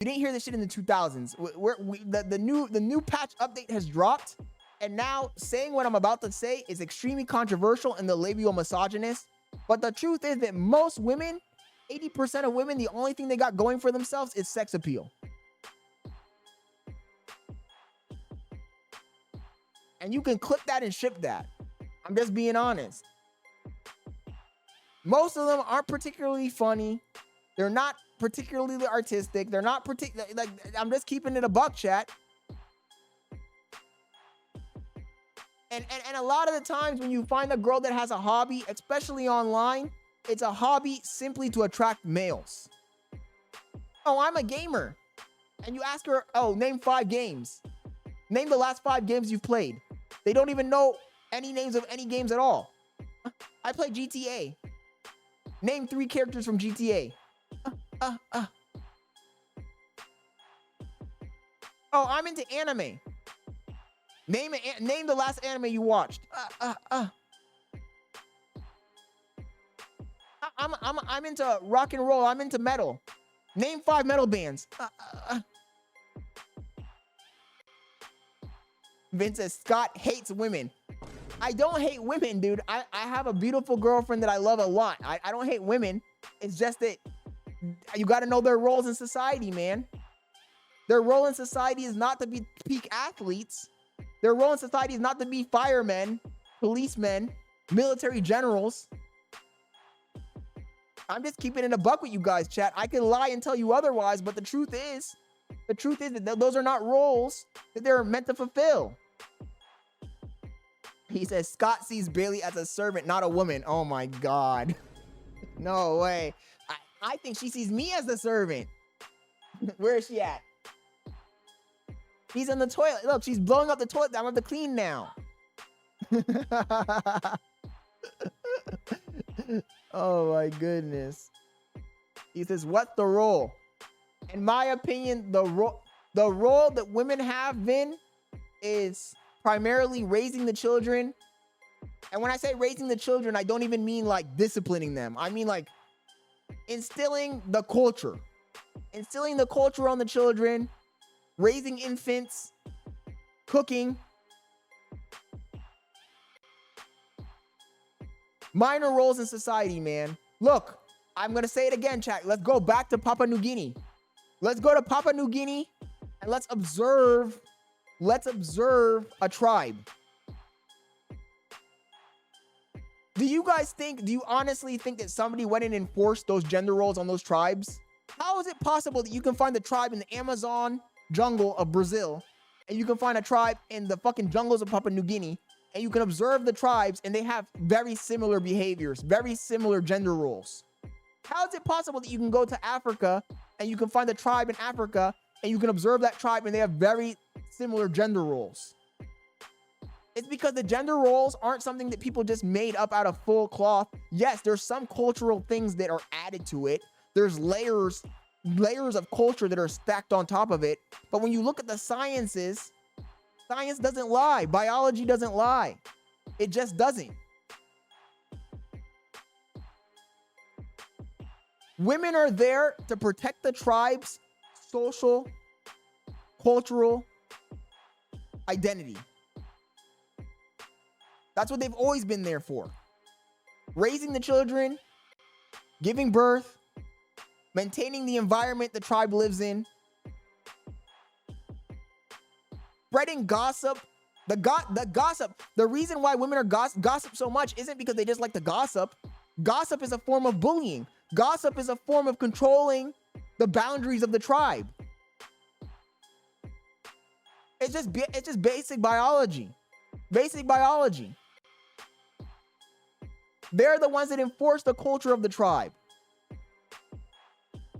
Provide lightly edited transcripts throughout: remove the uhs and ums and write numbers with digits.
You didn't hear this shit in the 2000s. The new patch update has dropped, and now saying what I'm about to say is extremely controversial and the labial misogynist. But the truth is that most women, 80% of women, the only thing they got going for themselves is sex appeal. And you can clip that and ship that. I'm just being honest. Most of them aren't particularly funny. They're not particularly artistic. They're not particularly, like, I'm just keeping it a buck, chat. And a lot of the times when you find a girl that has a hobby, especially online, it's a hobby simply to attract males. Oh, I'm a gamer. And you ask her, oh, name 5 games. Name the last 5 games you've played. They don't even know any names of any games at all. I play GTA. Name 3 characters from GTA. Oh, I'm into anime. Name the last anime you watched. I'm into rock and roll. I'm into metal. Name 5 metal bands. Vince says Scott hates women. I don't hate women, dude. I have a beautiful girlfriend that I love a lot. I don't hate women. It's just that you got to know their roles in society, man. Their role in society is not to be peak athletes. Their role in society is not to be firemen, policemen, military generals. I'm just keeping it a buck with you guys, chat. I can lie and tell you otherwise, but the truth is that those are not roles that they're meant to fulfill. He says, Scott sees Bailey as a servant, not a woman. Oh my God. No way. I think she sees me as the servant. Where is she at? She's in the toilet. Look, she's blowing up the toilet. I'm going to clean now. Oh my goodness. He says, what's the role? In my opinion, the role that women have been is primarily raising the children. And when I say raising the children, I don't even mean like disciplining them. I mean like instilling the culture. Instilling the culture on the children, raising infants, cooking. Minor roles in society, man. Look, I'm going to say it again, chat. Let's go back to Papua New Guinea. Let's go to Papua New Guinea and let's observe a tribe. Do you honestly think that somebody went in and enforced those gender roles on those tribes? How is it possible that you can find a tribe in the Amazon jungle of Brazil and you can find a tribe in the fucking jungles of Papua New Guinea and you can observe the tribes and they have very similar behaviors, very similar gender roles? How is it possible that you can go to Africa and you can find a tribe in Africa and you can observe that tribe and they have very similar gender roles? It's because the gender roles aren't something that people just made up out of full cloth. Yes, there's some cultural things that are added to it. There's layers of culture that are stacked on top of it. But when you look at the sciences, science doesn't lie. Biology doesn't lie. It just doesn't. Women are there to protect the tribe's social, cultural identity. That's what they've always been there for. Raising the children, giving birth, maintaining the environment the tribe lives in, spreading gossip. The gossip, the reason why women are gossip so much isn't because they just like to gossip. Gossip is a form of bullying. Gossip is a form of controlling the boundaries of the tribe. It's just basic biology. Basic biology. They're the ones that enforce the culture of the tribe.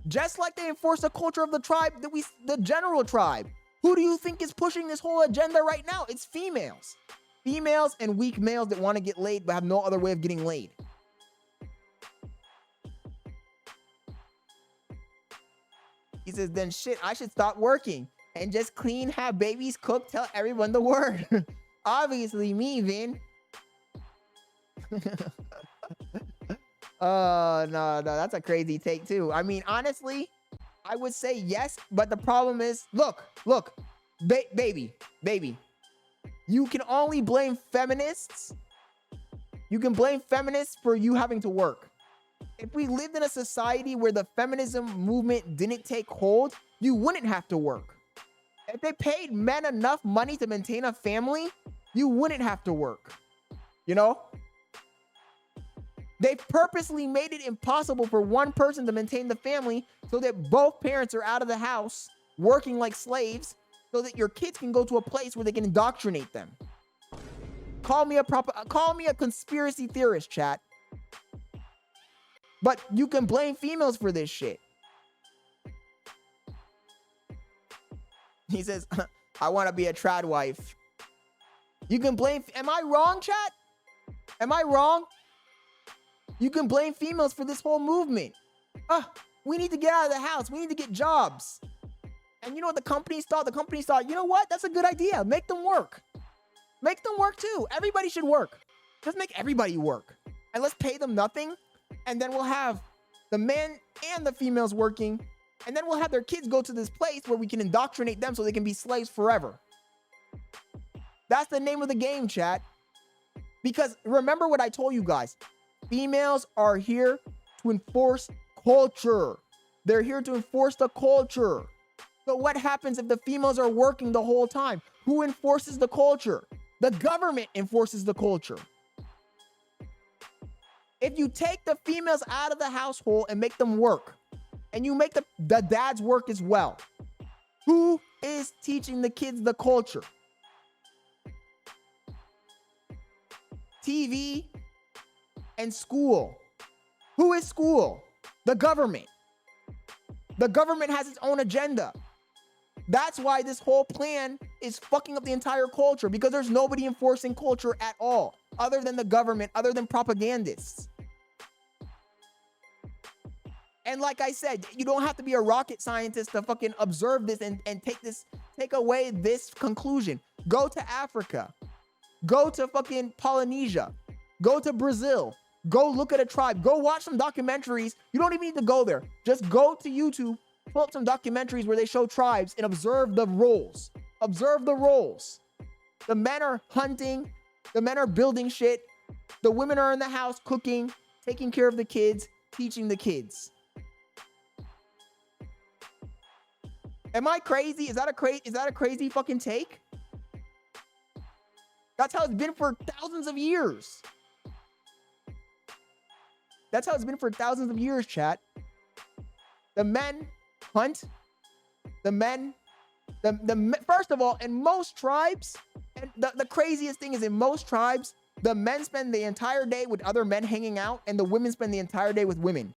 Just like they enforce the culture of the tribe, the general tribe. Who do you think is pushing this whole agenda right now? It's females. Females and weak males that want to get laid but have no other way of getting laid. He says, then shit, I should stop working and just clean, have babies, cook, tell everyone the word. Obviously me, Vin. No, that's a crazy take too. I mean, honestly, I would say yes, but the problem is, look, baby, you can only blame feminists. You can blame feminists for you having to work. If we lived in a society where the feminism movement didn't take hold, you wouldn't have to work. If they paid men enough money to maintain a family, you wouldn't have to work. You know? They purposely made it impossible for one person to maintain the family so that both parents are out of the house working like slaves so that your kids can go to a place where they can indoctrinate them. Call me a conspiracy theorist, chat. But you can blame females for this shit. He says, I want to be a trad wife. You can blame, am I wrong, chat? Am I wrong? You can blame females for this whole movement. We need to get out of the house. We need to get jobs. And you know what the companies thought? The companies thought, you know what? That's a good idea. Make them work. Make them work too. Everybody should work. Just make everybody work. And let's pay them nothing. And then we'll have the men and the females working. And then we'll have their kids go to this place where we can indoctrinate them so they can be slaves forever. That's the name of the game, chat. Because remember what I told you guys. Females are here to enforce culture. They're here to enforce the culture. So what happens if the females are working the whole time? Who enforces the culture? The government enforces the culture. If you take the females out of the household and make them work, and you make the dads work as well, who is teaching the kids the culture? TV and school. Who is school? The government. The government has its own agenda. That's why this whole plan is fucking up the entire culture, because there's nobody enforcing culture at all, other than the government, other than propagandists. And like I said, you don't have to be a rocket scientist to fucking observe this and take away this conclusion. Go to Africa. Go to fucking Polynesia. Go to Brazil. Go look at a tribe. Go watch some documentaries. You don't even need to go there. Just go to YouTube, pull up some documentaries where they show tribes and observe the roles. Observe the roles. The men are hunting. The men are building shit. The women are in the house cooking, taking care of the kids, teaching the kids. Am I crazy? Is that a crazy fucking take? That's how it's been for thousands of years. That's how it's been for thousands of years, chat. The men hunt. The men, first of all, in most tribes, and the craziest thing is in most tribes, the men spend the entire day with other men hanging out, and the women spend the entire day with women.